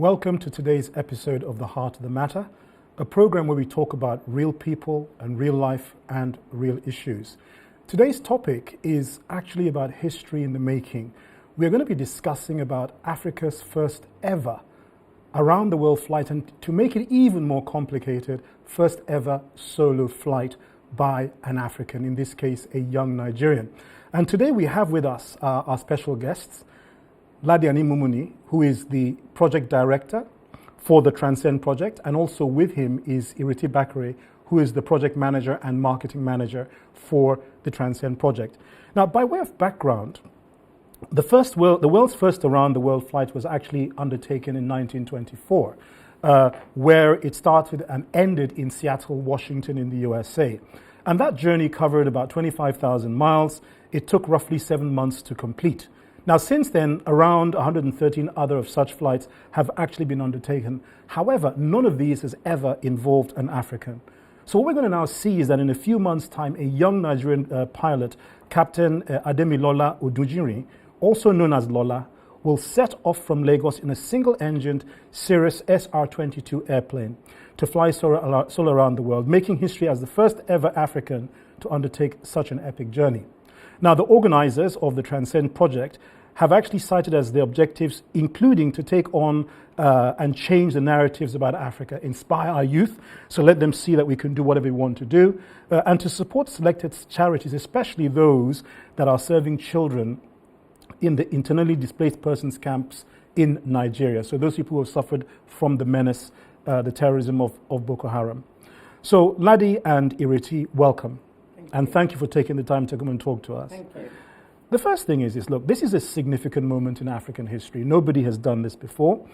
Welcome to today's episode of The Heart of the Matter, a program where we talk about real people and real life and real issues. Today's topic is actually about history in the making. We're going to be discussing about Africa's first ever around the world flight, and to make it even more complicated, first ever solo flight by an African, in this case, a young Nigerian. And today we have with us our special guests, Ladi Ani-Mumuney, who is the project director for the Transcend project, and also with him is Ireti Bakare, who is the project manager and marketing manager for the Transcend project. Now, by way of background, the world's first around the world flight was actually undertaken in 1924, where it started and ended in Seattle, Washington in the USA. And that journey covered about 25,000 miles. It took roughly 7 months to complete. Now, since then, around 113 other of such flights have actually been undertaken. However, none of these has ever involved an African. So what we're going to now see is that in a few months' time, a young Nigerian pilot, Captain Ademilola Odujinrin, also known as Lola, will set off from Lagos in a single-engined Cirrus SR-22 airplane to fly solo around the world, making history as the first ever African to undertake such an epic journey. Now, the organizers of the Transcend project have actually cited as their objectives, including to take on and change the narratives about Africa, inspire our youth, so let them see that we can do whatever we want to do, and to support selected charities, especially those that are serving children in the internally displaced persons camps in Nigeria. So those people who have suffered from the menace, the terrorism of Boko Haram. So Ladi and Ireti, welcome. And thank you for taking the time to come and talk to us. Thank you. The first thing is this, look, this is a significant moment in African history. Nobody has done this before.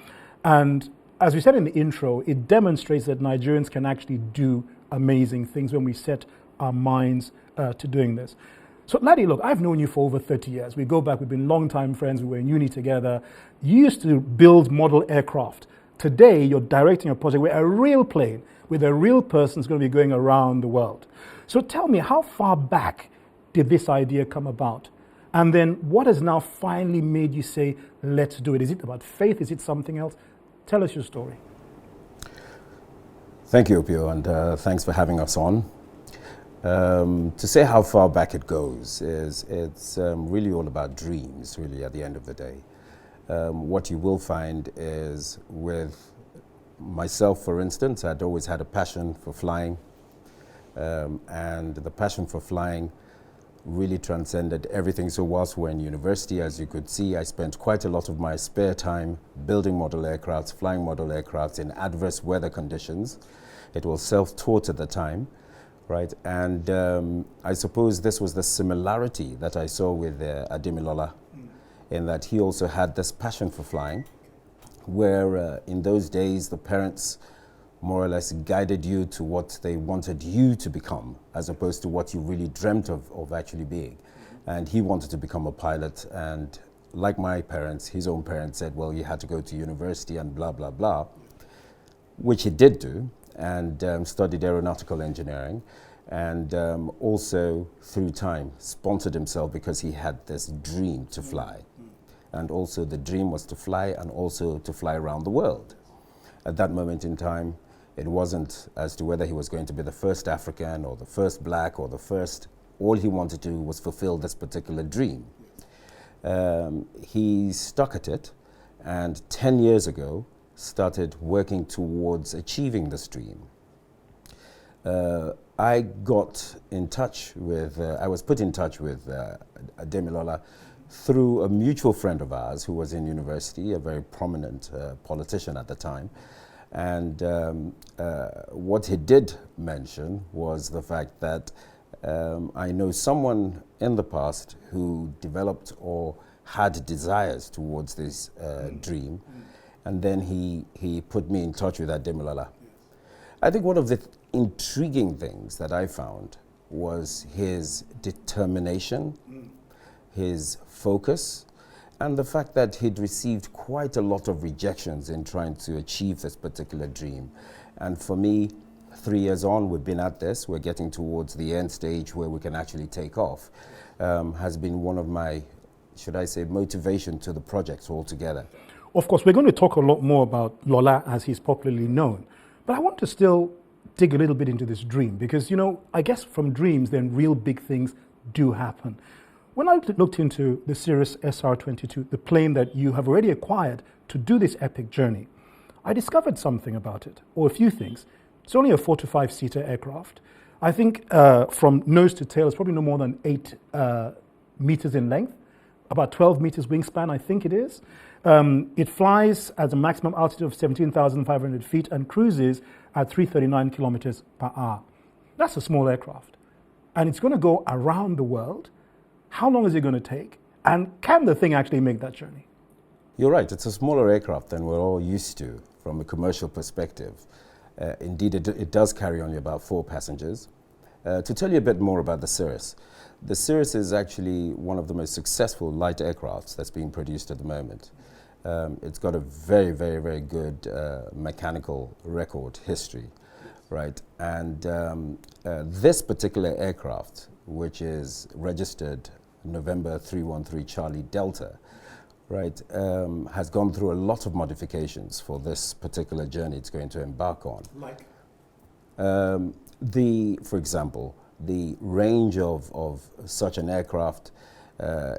And as we said in the intro, it demonstrates that Nigerians can actually do amazing things when we set our minds to doing this. So Ladi, look, I've known you for over 30 years. We go back, we've been longtime friends, we were in uni together. You used to build model aircraft. Today, you're directing a project where a real plane with a real person is going to be going around the world. So tell me, how far back did this idea come about? And then what has now finally made you say, let's do it? Is it about faith? Is it something else? Tell us your story. Thank you, Opuiyo, and thanks for having us on. To say how far back it goes it's really all about dreams, really, at the end of the day. What you will find is with myself, for instance, I'd always had a passion for flying. And the passion for flying really transcended everything. So whilst we're in university, as you could see, I spent quite a lot of my spare time building model aircrafts, flying model aircrafts in adverse weather conditions. It was self-taught at the time, right? And I suppose this was the similarity that I saw with Ademilola, in that he also had this passion for flying, where in those days the parents more or less guided you to what they wanted you to become, as opposed to what you really dreamt of actually being. And he wanted to become a pilot, and like my parents, his own parents said, well, you had to go to university and blah, blah, blah, which he did do, and studied aeronautical engineering, and also through time sponsored himself because he had this dream to fly. And also the dream was to fly, and also to fly around the world. At that moment in time, it wasn't as to whether he was going to be the first African or the first black or the first. All he wanted to do was fulfill this particular dream. He stuck at it, and 10 years ago started working towards achieving this dream. I got in touch with, I was put in touch with Ademilola through a mutual friend of ours who was in university, a very prominent politician at the time. And what he did mention was the fact that I know someone in the past who developed or had desires towards this dream. And then he put me in touch with Ademilola. I think one of the intriguing things that I found was his determination, his focus, and the fact that he'd received quite a lot of rejections in trying to achieve this particular dream. And for me, 3 years on, we've been at this, we're getting towards the end stage where we can actually take off, has been one of my, should I say, motivation to the project altogether. Of course, we're going to talk a lot more about Lola as he's popularly known, but I want to still dig a little bit into this dream because, I guess from dreams, then real big things do happen. When I looked into the Cirrus SR-22, the plane that you have already acquired to do this epic journey, I discovered something about it, or a few things. It's only a 4 to 5 seater aircraft. I think from nose to tail, it's probably no more than 8 meters in length, about 12 meters wingspan, I think it is. It flies at a maximum altitude of 17,500 feet and cruises at 339 kilometers per hour. That's a small aircraft. And it's going to go around the world. How long is it going to take? And can the thing actually make that journey? You're right. It's a smaller aircraft than we're all used to from a commercial perspective. Indeed, it does carry only about 4 passengers. To tell you a bit more about the Cirrus is actually one of the most successful light aircrafts that's being produced at the moment. It's got a very, very, very good mechanical record history, right? And this particular aircraft, which is registered November 313 Charlie Delta, right, has gone through a lot of modifications for this particular journey it's going to embark on. Like? For example, the range of such an aircraft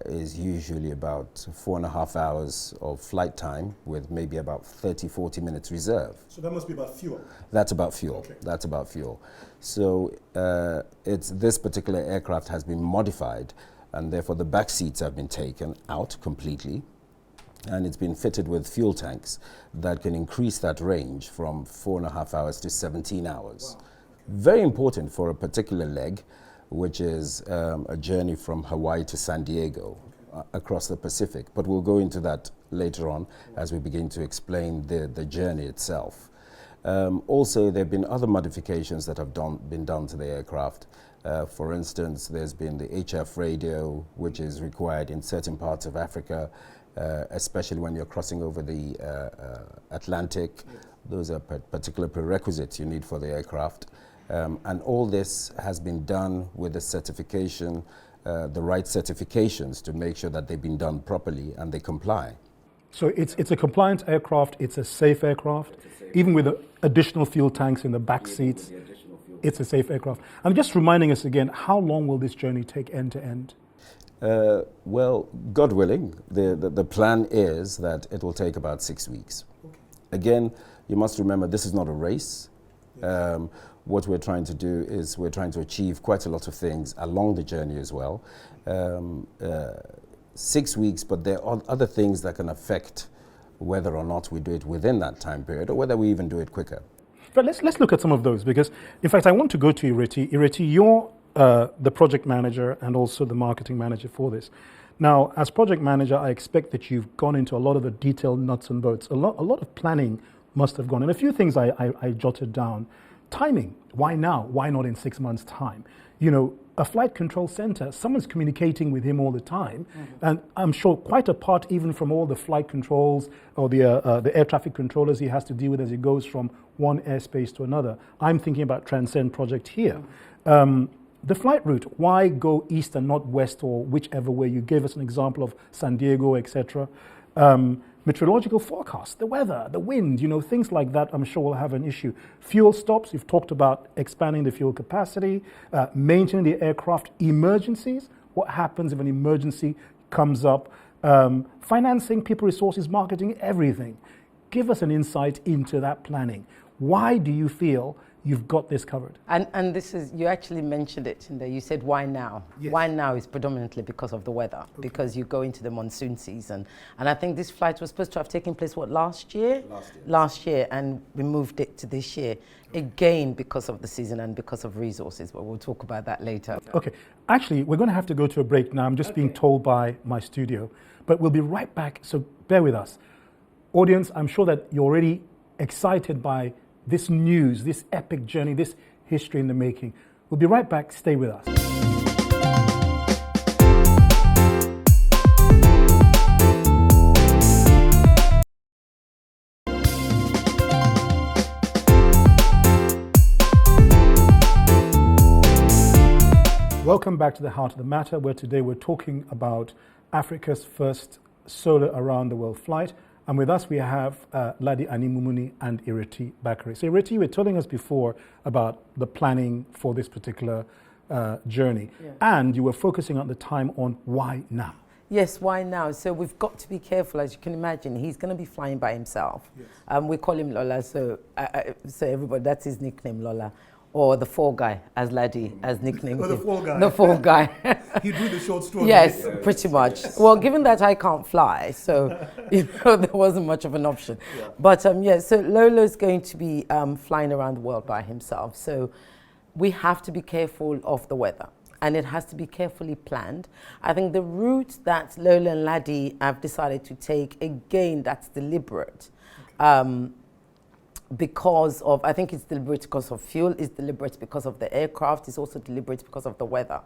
is usually about 4.5 hours of flight time with maybe about 30-40 minutes reserve. So that must be about fuel? That's about fuel. Okay. That's about fuel. So this particular aircraft has been modified, and therefore the back seats have been taken out completely, and it's been fitted with fuel tanks that can increase that range from 4.5 hours to 17 hours. Wow. Very important for a particular leg, which is a journey from Hawaii to San Diego across the Pacific. But we'll go into that later on as we begin to explain the journey itself. Also, there have been other modifications that have been done to the aircraft. For instance, there's been the HF radio, which is required in certain parts of Africa, especially when you're crossing over the Atlantic. Those are particular prerequisites you need for the aircraft. And all this has been done with the certification, the right certifications to make sure that they've been done properly and they comply. So it's a compliant aircraft, it's a safe aircraft, even with the additional fuel tanks in the back seats, it's a safe aircraft. And just reminding us again, how long will this journey take end to end? Well, God willing, the plan is that it will take about 6 weeks. Okay. Again, you must remember this is not a race. Yes. What we're trying to do is we're trying to achieve quite a lot of things along the journey as well. 6 weeks, but there are other things that can affect whether or not we do it within that time period or whether we even do it quicker. But let's look at some of those because, in fact, I want to go to Ireti. Ireti, you're the project manager and also the marketing manager for this. Now, as project manager, I expect that you've gone into a lot of the detailed nuts and bolts. A lot of planning must have gone. And a few things I jotted down. Timing, why now? Why not in 6 months' time? A flight control center, someone's communicating with him all the time. Mm-hmm. And I'm sure quite apart even from all the flight controls or the air traffic controllers he has to deal with as he goes from one airspace to another. I'm thinking about Transcend Project here. Mm-hmm. The flight route, why go east and not west or whichever way? You gave us an example of San Diego, etc. Meteorological forecast, the weather, the wind, things like that I'm sure will have an issue. Fuel stops, you've talked about expanding the fuel capacity, maintaining the aircraft, emergencies, what happens if an emergency comes up, financing, people resources, marketing, everything. Give us an insight into that planning. Why do you feel you've got this covered? And this is, you actually mentioned it in there. You said, why now? Yes. Why now is predominantly because of the weather, okay. Because you go into the monsoon season. And I think this flight was supposed to have taken place, last year? Last year, and we moved it to this year. Okay. Again, because of the season and because of resources, but we'll talk about that later. Okay, actually, we're going to have to go to a break now. I'm just being told by my studio, but we'll be right back, so bear with us. Audience, I'm sure that you're already excited by this news, this epic journey, this history in the making. We'll be right back. Stay with us. Welcome back to the Heart of the Matter, where today we're talking about Africa's first solo around the world flight. And with us we have Ladi, Ani-Mumuney and Ireti Bakare. So Ireti, you were telling us before about the planning for this particular journey. Yeah. And you were focusing at the time on why now? Yes, why now? So we've got to be careful, as you can imagine. He's going to be flying by himself. Yes. We call him Lola, so everybody, that's his nickname, Lola. Or the fall guy, as Ladi, as nickname. Or the fall guy. The fall guy. He drew the short straw. Yes, pretty much. Well, given that I can't fly, so there wasn't much of an option. Yeah. But so Lolo's going to be flying around the world by himself. So we have to be careful of the weather. And it has to be carefully planned. I think the route that Lola and Ladi have decided to take, again, that's deliberate. Because of, I think it's deliberate because of fuel, it's deliberate because of the aircraft, it's also deliberate because of the weather.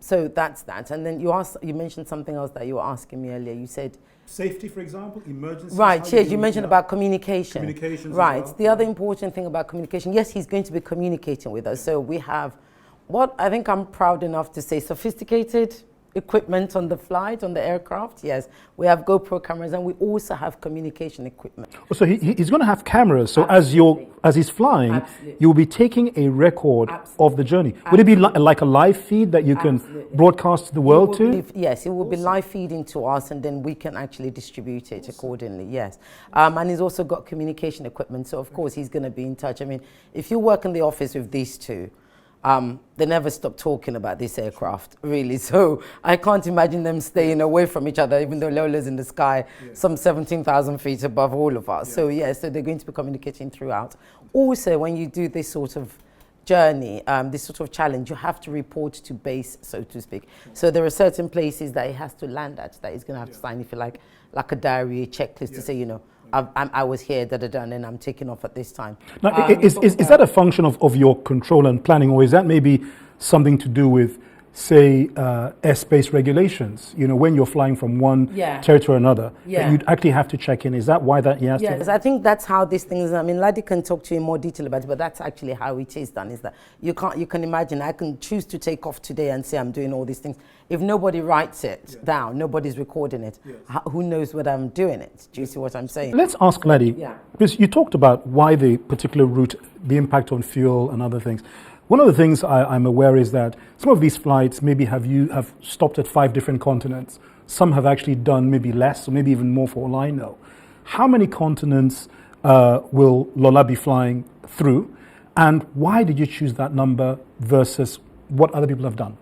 So that's that. And then you mentioned something else that you were asking me earlier. You said safety, for example, emergency. Right, yes, you mentioned about communication. Communications. Right. Well. The other important thing about communication, yes, he's going to be communicating with us. So we have what I think I'm proud enough to say, sophisticated equipment on the flight, on the aircraft. Yes, we have GoPro cameras and we also have communication equipment. So he's going to have cameras. So as he's flying, absolutely, you'll be taking a record, absolutely, of the journey. Absolutely. Would it be like a live feed that you can, absolutely, broadcast to the world to? Yes, it will be live feeding to us and then we can actually distribute it accordingly, yes. And he's also got communication equipment. So of course he's going to be in touch. I mean, if you work in the office with these two, they never stop talking about this aircraft, really. So I can't imagine them staying away from each other, even though Lola's in the sky, some 17,000 feet above all of us. So so they're going to be communicating throughout. Also, when you do this sort of journey, this sort of challenge, you have to report to base, so to speak. So there are certain places that he has to land at, that he's going to have to sign, if you like a diary, a checklist to say, you know, I was here, and then I'm taking off at this time. Now, is that a function of your control and planning, or is that maybe something to do with, say, airspace regulations? You know, when you're flying from one territory to another, you'd actually have to check in. Is that why that he has to? Yes, I think that's how this thing is. I mean, Ladi can talk to you in more detail about it, but that's actually how it is done, is that you can imagine, I can choose to take off today and say I'm doing all these things. If nobody writes it down, nobody's recording it, who knows whether I'm doing it? Do you see what I'm saying? Let's ask Ladi, because you talked about why the particular route, the impact on fuel and other things. One of the things I'm aware is that some of these flights maybe have stopped at 5 different continents. Some have actually done maybe less, or maybe even more, for all I know. How many continents will Lola be flying through? And why did you choose that number versus what other people have done?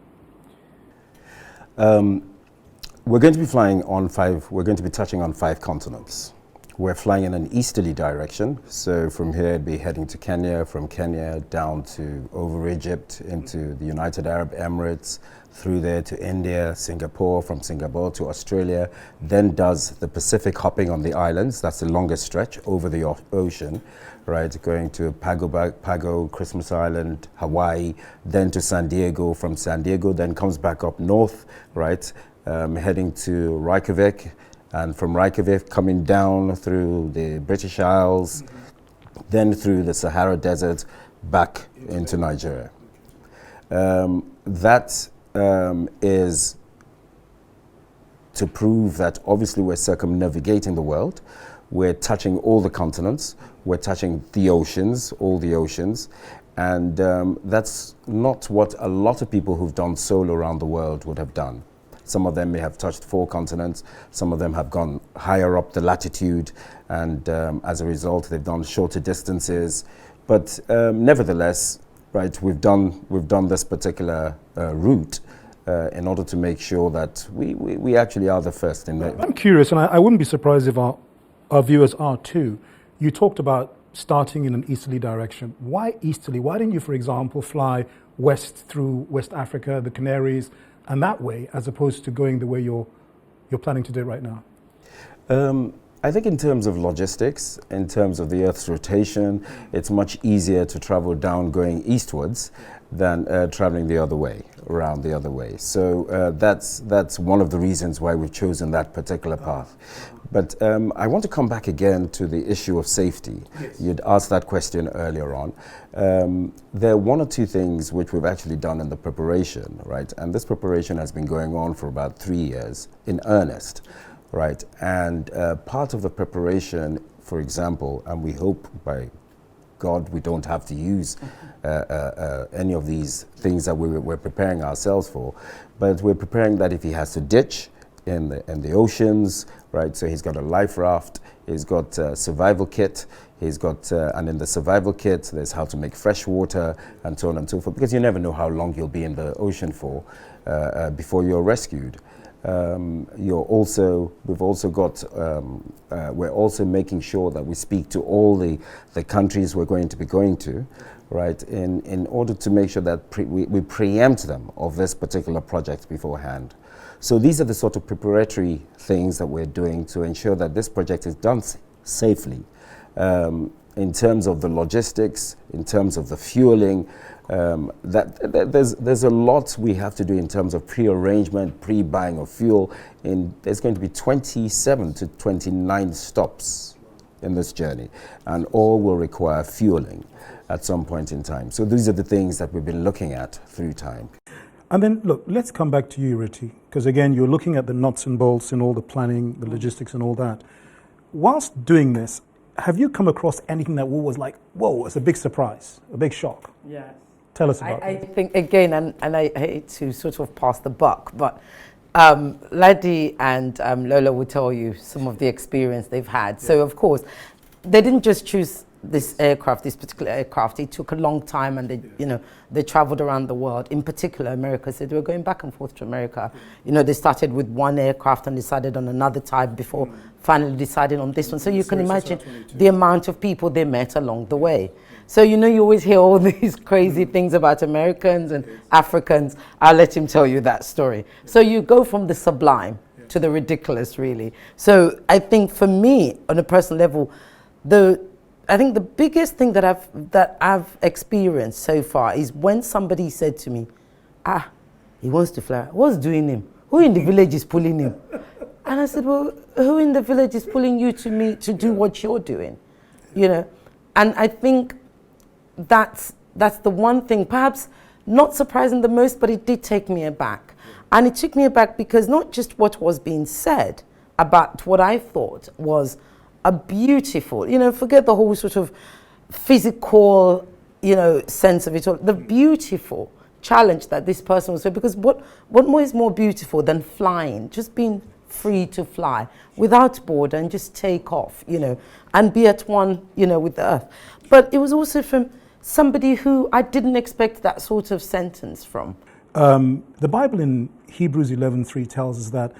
We're going to be flying on 5, we're going to be touching on 5 continents. We're flying in an easterly direction, so from here it'd be heading to Kenya, from Kenya down to over Egypt into the United Arab Emirates, through there to India, Singapore, from Singapore to Australia, then does the Pacific hopping on the islands, that's the longest stretch over the ocean, right, going to Pago, Christmas Island, Hawaii, then to San Diego, from San Diego, then comes back up north, right, heading to Reykjavik, and from Reykjavik coming down through the British Isles, then through the Sahara Desert, back into Nigeria. That is to prove that obviously we're circumnavigating the world, we're touching all the continents, we're touching the oceans, all the oceans, and that's not what a lot of people who've done solo around the world would have done. Some of them may have touched 4 continents, some of them have gone higher up the latitude, and as a result they've done shorter distances. But nevertheless, right, we've done this particular route in order to make sure that we actually are the first in there. I'm curious, and I wouldn't be surprised if our viewers are too. You talked about starting in an easterly direction. Why easterly? Why didn't you, for example, fly west through West Africa, the Canaries, and that way, as opposed to going the way you're planning to do it right now? I think in terms of logistics, in terms of the Earth's rotation, it's much easier to travel down going eastwards than traveling the other way, around the other way. So that's one of the reasons why we've chosen that particular path. But I want to come back again to the issue of safety. Yes. You'd asked that question earlier on. There are 1 or 2 things which we've actually done in the preparation, right? And this preparation has been going on for about 3 years in earnest. right? And part of the preparation, for example, and we hope by God we don't have to use any of these things that we're preparing ourselves for, but we're preparing that if he has to ditch in the oceans, right? So he's got a life raft, he's got a survival kit, he's got, and in the survival kit, there's how to make fresh water and so on and so forth, because you never know how long you'll be in the ocean for before you're rescued. We're also making sure that we speak to all the countries we're going to be going to, right, in order to make sure that we preempt them of this particular project beforehand. So these are the sort of preparatory things that we're doing to ensure that this project is done safely. In terms of the logistics, in terms of the fueling, there's a lot we have to do in terms of pre-arrangement, pre-buying of fuel. There's going to be 27 to 29 stops in this journey, and all will require fueling at some point in time. So these are the things that we've been looking at through time. And then, look, let's come back to you, Ireti, because again, you're looking at the nuts and bolts and all the planning, the logistics and all that. Whilst doing this, have you come across anything that was like, whoa, it's a big surprise, a big shock? Yes. Tell us about I it. think, again, and I hate to sort of pass the buck, but Ladi and Lola will tell you some of the experience they've had. Yeah. So, of course, they didn't just choose this aircraft, this particular aircraft. It took a long time, and they traveled around the world. In particular, America. So they were going back and forth to America. They started with one aircraft and decided on another type before finally deciding on this one. So you can imagine the amount of people they met along the way. So you always hear all these crazy things about Americans and Africans. I'll let him tell you that story. So you go from the sublime to the ridiculous, really. So I think for me, on a personal level, I think the biggest thing that I've experienced so far is when somebody said to me, he wants to fly. What's doing him? Who in the village is pulling him? And I said, well, who in the village is pulling you to me to do what you're doing? And I think that's the one thing, perhaps not surprising the most, but it did take me aback. And it took me aback because not just what was being said about what I thought was a beautiful, forget the whole sort of physical, sense of it all, the beautiful challenge that this person was doing, because what more is more beautiful than flying, just being free to fly without border and just take off, and be at one, with the earth. But it was also from somebody who I didn't expect that sort of sentence from. The Bible in Hebrews 11:3 tells us that,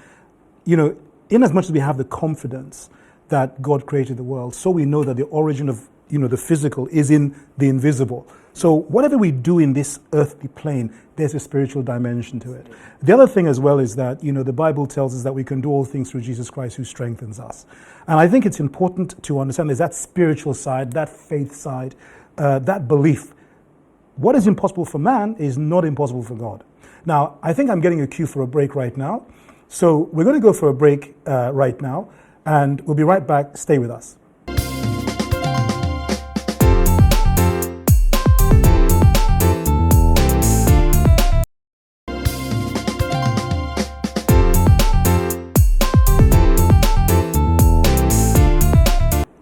in as much as we have the confidence that God created the world, so we know that the origin of the physical is in the invisible. So whatever we do in this earthly plane, there's a spiritual dimension to it. The other thing as well is that the Bible tells us that we can do all things through Jesus Christ who strengthens us. And I think it's important to understand there's that spiritual side, that faith side, that belief. What is impossible for man is not impossible for God. Now, I think I'm getting a cue for a break right now. So we're going to go for a break right now. And we'll be right back. Stay with us.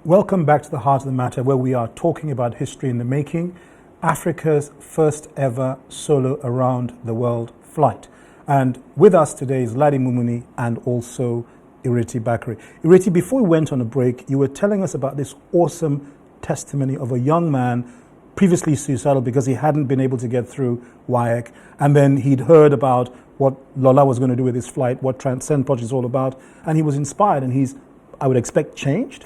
Welcome back to the Heart of the Matter, where we are talking about history in the making, Africa's first ever solo around the world flight. And with us today is Ani-Mumuney and also Ireti Bakare. Ireti, before we went on a break, you were telling us about this awesome testimony of a young man previously suicidal because he hadn't been able to get through WAEC, and then he'd heard about what Lola was going to do with his flight, what Transcend Project is all about, and he was inspired, and he's, I would expect, changed?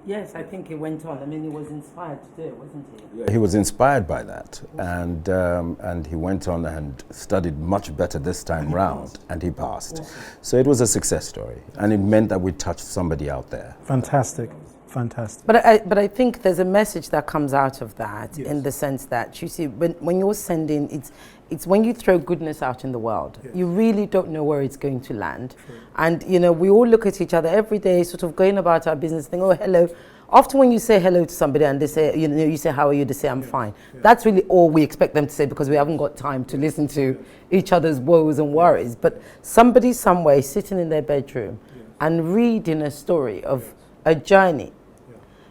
Yes, I think he went on. I mean, he was inspired to do it, wasn't he? Yeah, he was inspired by that, and he went on and studied much better this time round, and he passed. Awesome. So it was a success story, and it meant that we touched somebody out there. Fantastic. Fantastic. But I think there's a message that comes out of that, yes, in the sense that, you see, when you're sending, it's when you throw goodness out in the world, yes, you really don't know where it's going to land. True. And, we all look at each other every day, sort of going about our business, thing, oh, hello. Often when you say hello to somebody and they say, you say, how are you? They say, I'm fine. Yeah. That's really all we expect them to say, because we haven't got time to listen to each other's woes and worries. But somebody somewhere sitting in their bedroom, yes, and reading a story of a journey.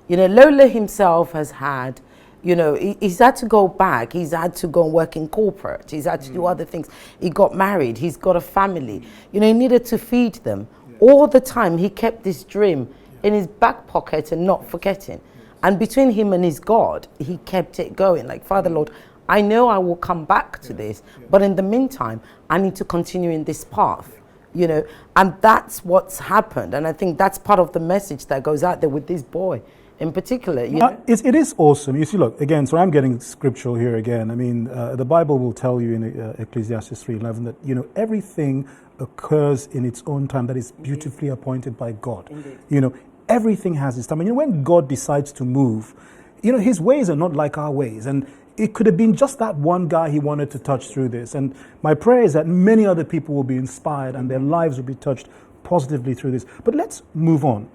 You know, Lola himself has had, you know, he's had to go back. He's had to go and work in corporate. He's had to do other things. He got married. He's got a family. You know, he needed to feed them. All the time, he kept this dream in his back pocket and not forgetting. And between him and his God, he kept it going. Like, Father, Lord, I know I will come back to this, but in the meantime, I need to continue in this path. You know, and that's what's happened. And I think that's part of the message that goes out there with this boy in particular. You know? It is awesome. You see, look, again, so I'm getting scriptural here again. I mean, the Bible will tell you in Ecclesiastes 3:11 that, you know, everything occurs in its own time that is beautifully appointed by God. Indeed. You know, everything has its time. And, you know, when God decides to move, you know, his ways are not like our ways. And it could have been just that one guy he wanted to touch through this. And my prayer is that many other people will be inspired and their lives will be touched positively through this. But let's move on.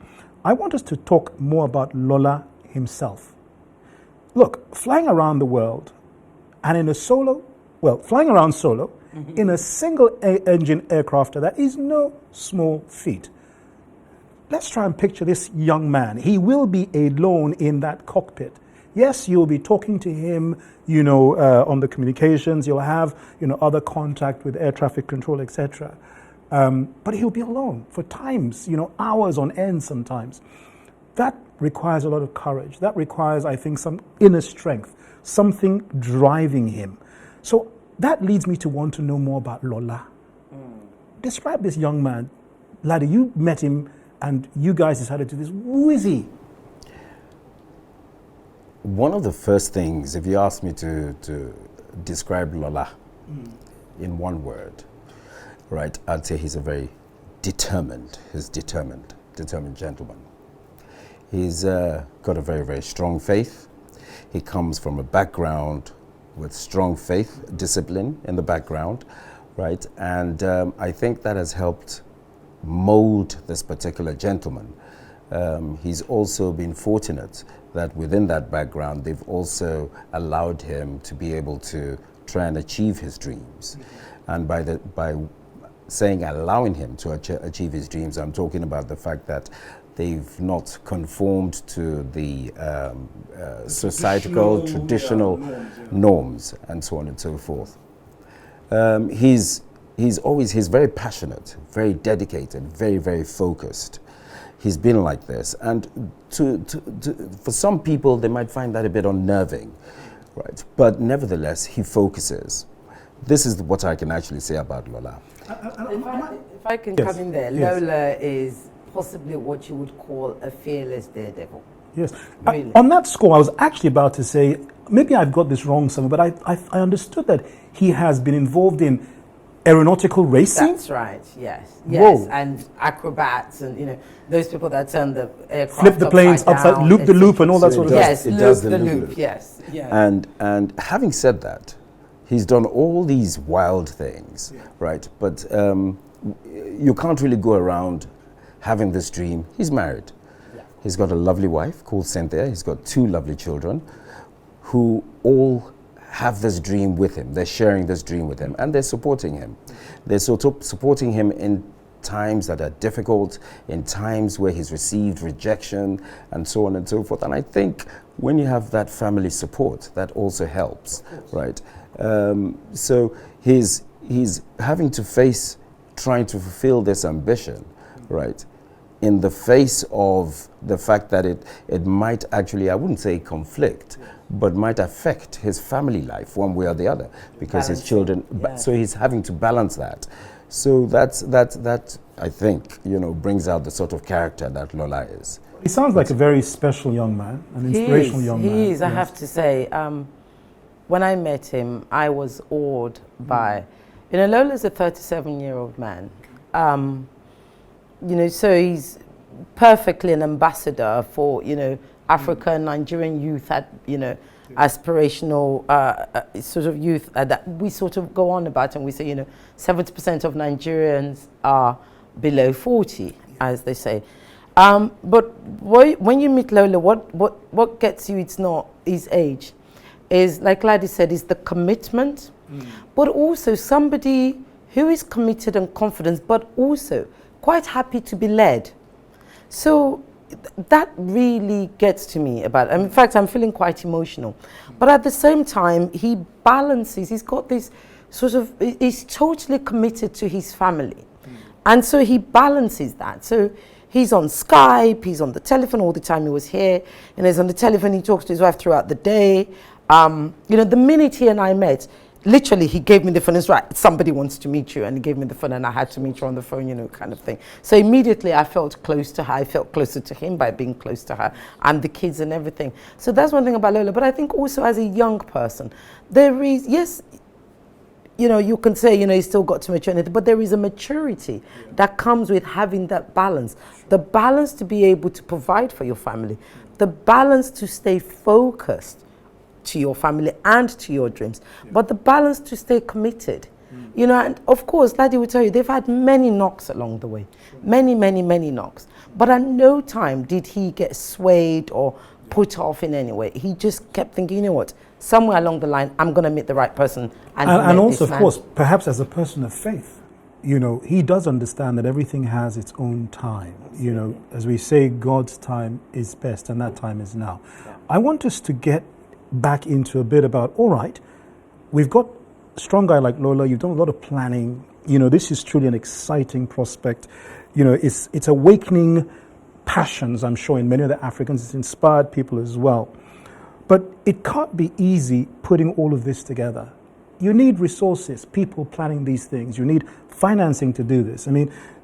I want us to talk more about Lola himself. Look, flying around the world and in a flying around solo in a single engine aircraft, that is no small feat. Let's try and picture this young man. He will be alone in that cockpit. Yes, you'll be talking to him, you know, on the communications. You'll have, you know, other contact with air traffic control, etc. But he'll be alone for times, you know, hours on end sometimes. That requires a lot of courage. That requires, I think, some inner strength, something driving him. So that leads me to want to know more about Lola. Describe this young man. Ladi, you met him and you guys decided to do this. Who is he? One of the first things, if you ask me to describe Lola in one word, right, I'd say he's a very determined gentleman. He's got a very, very strong faith. He comes from a background with strong faith, discipline in the background, right? And I think that has helped mold this particular gentleman. He's also been fortunate that within that background, they've also allowed him to be able to try and achieve his dreams. And by saying allowing him to achieve his dreams, I'm talking about the fact that they've not conformed to the societal, traditional norms and so on and so forth. He's very passionate, very dedicated, very, very focused. He's been like this, and for some people, they might find that a bit unnerving, right? But nevertheless, he focuses. This is what I can actually say about Lola. If I can come in there, Lola is possibly what you would call a fearless daredevil. Yes. Really. On that score, I was actually about to say, maybe I've got this wrong somewhere, but I understood that he has been involved in aeronautical racing? That's right, yes. Yes, and acrobats and, you know, those people that turn the aircraft flip the planes upside, loop the loop and all that sort of stuff. Yes, loop the loop, yes. Yeah. And having said that, he's done all these wild things, right? But you can't really go around having this dream. He's married. Yeah. He's got a lovely wife called Cynthia. He's got 2 lovely children who all have this dream with him. They're sharing this dream with him and they're supporting him. They're supporting him in times that are difficult, in times where he's received rejection and so on and so forth. And I think when you have that family support, that also helps, right? So he's having to face trying to fulfill this ambition, right? In the face of the fact that it might actually, I wouldn't say conflict, but might affect his family life one way or the other, because his children, so he's having to balance that. So that I think, you know, brings out the sort of character that Lola is. He sounds like a very special young man, an inspirational young man. He is, I have to say. When I met him, I was awed by, you know, Lola's a 37-year-old man. You know, so he's perfectly an ambassador for, you know, Africa and Nigerian youth at, you know, aspirational sort of youth that we sort of go on about, and we say, you know, 70% of Nigerians are below 40, as they say. But when you meet Lola, what gets you, it's not his age, is, like Ladi said, is the commitment, but also somebody who is committed and confident, but also quite happy to be led. So that really gets to me about, in fact, I'm feeling quite emotional. But at the same time, he balances, he's got this sort of, he's totally committed to his family. And so he balances that. So he's on Skype, he's on the telephone all the time. He was here, and he's on the telephone, he talks to his wife throughout the day. The minute he and I met, literally, he gave me the phone. It's right, somebody wants to meet you, and he gave me the phone, and I had to meet her on the phone, kind of thing. So immediately, I felt close to her. I felt closer to him by being close to her, and the kids and everything. So that's one thing about Lola. But I think also as a young person, there is, yes, you can say, he's still got to mature, but there is a maturity that comes with having that balance. The balance to be able to provide for your family, the balance to stay focused to your family and to your dreams, but the balance to stay committed. And of course, Ladi will tell you, they've had many knocks along the way, many, many, many knocks. But at no time did he get swayed or put off in any way. He just kept thinking, what, somewhere along the line, I'm going to meet the right person. And also, of course, perhaps as a person of faith, he does understand that everything has its own time. As we say, God's time is best, and that time is now. I want us to get back into a bit about, all right, we've got a strong guy like Lola, you've done a lot of planning, this is truly an exciting prospect, it's awakening passions, I'm sure, in many other Africans, it's inspired people as well. But it can't be easy putting all of this together. You need resources, people planning these things, you need financing to do this.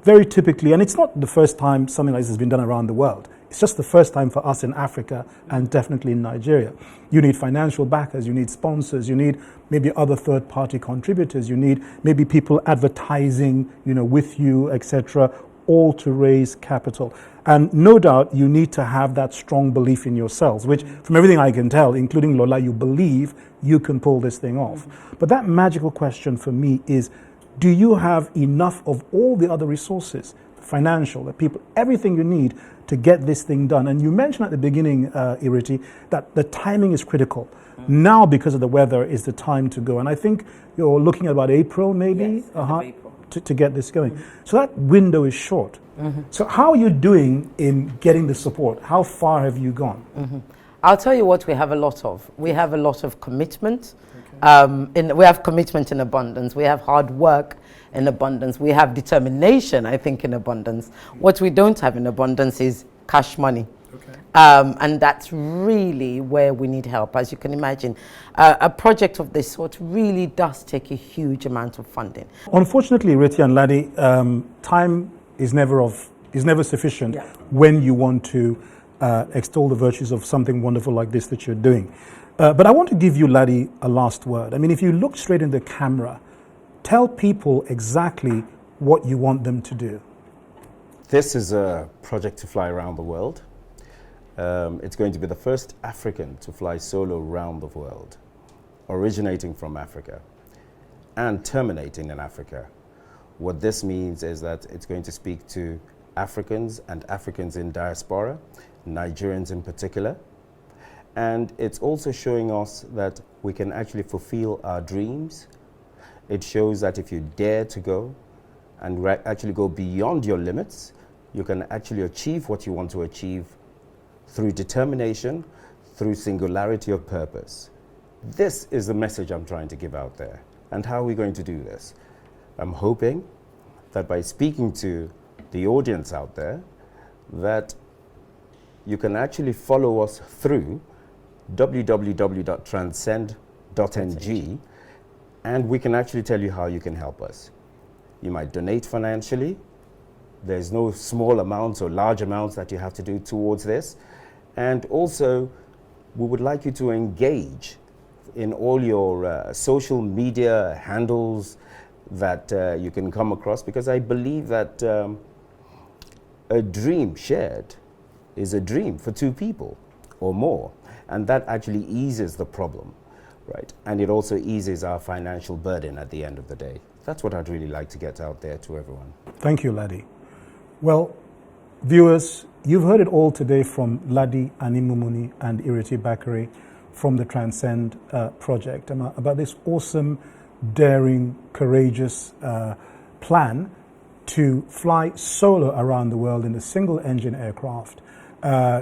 Very typically, and it's not the first time something like this has been done around the world. It's just the first time for us in Africa and definitely in Nigeria. You need financial backers, you need sponsors, you need maybe other third-party contributors, you need maybe people advertising, with you, etc., all to raise capital. And no doubt you need to have that strong belief in yourselves, which from everything I can tell, including Lola, you believe you can pull this thing off. But that magical question for me is, do you have enough of all the other resources, financial, the people, everything you need to get this thing done? And you mentioned at the beginning, Ireti, that the timing is critical. Now, because of the weather, is the time to go. And I think you're looking at about April, maybe, April. To get this going. So that window is short. So how are you doing in getting the support? How far have you gone? I'll tell you what we have a lot of. We have a lot of commitment. We have commitment in abundance. We have hard work in abundance. We have determination, I think, in abundance. What we don't have in abundance is cash money. And that's really where we need help. As you can imagine, a project of this sort really does take a huge amount of funding. Unfortunately, Ireti and Ladi, time is never sufficient when you want to extol the virtues of something wonderful like this that you're doing. But I want to give you, Ladi, a last word. If you look straight in the camera, tell people exactly what you want them to do. This is a project to fly around the world. It's going to be the first African to fly solo around the world, originating from Africa and terminating in Africa. What this means is that it's going to speak to Africans and Africans in diaspora, Nigerians in particular. And it's also showing us that we can actually fulfill our dreams. It shows that if you dare to go and actually go beyond your limits, you can actually achieve what you want to achieve through determination, through singularity of purpose. This is the message I'm trying to give out there. And how are we going to do this? I'm hoping that by speaking to the audience out there, that you can actually follow us through www.transcend.ng, and we can actually tell you how you can help us. You might donate financially. There's no small amounts or large amounts that you have to do towards this. And also, we would like you to engage in all your social media handles that you can come across, because I believe that a dream shared is a dream for two people or more. And that actually eases the problem, right? And it also eases our financial burden at the end of the day. That's what I'd really like to get out there to everyone. Thank you, Ladi. Well, viewers, you've heard it all today from Ladi, Ani-Mumuney, and Ireti Bakare from the Transcend project about this awesome, daring, courageous plan to fly solo around the world in a single engine aircraft.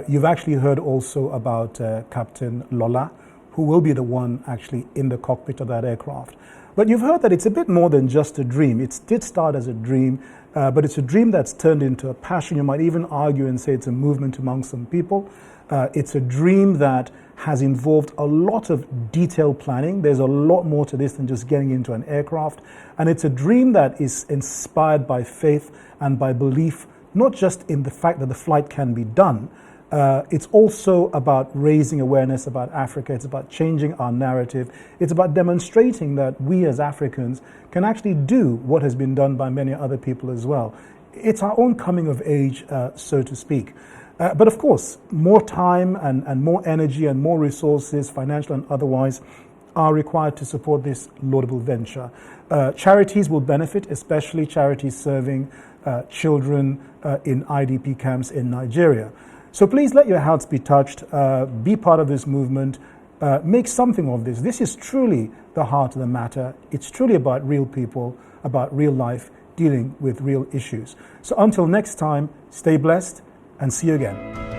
You've actually heard also about Captain Lola, who will be the one actually in the cockpit of that aircraft. But you've heard that it's a bit more than just a dream. It did start as a dream, but it's a dream that's turned into a passion. You might even argue and say it's a movement among some people. It's a dream that has involved a lot of detailed planning. There's a lot more to this than just getting into an aircraft. And it's a dream that is inspired by faith and by belief, not just in the fact that the flight can be done. It's also about raising awareness about Africa. It's about changing our narrative. It's about demonstrating that we as Africans can actually do what has been done by many other people as well. It's our own coming of age, so to speak. But of course, more time and more energy and more resources, financial and otherwise, are required to support this laudable venture. Charities will benefit, especially charities serving children in IDP camps in Nigeria. So please let your hearts be touched, be part of this movement, make something of this. This is truly the heart of the matter. It's truly about real people, about real life, dealing with real issues. So until next time, stay blessed and see you again.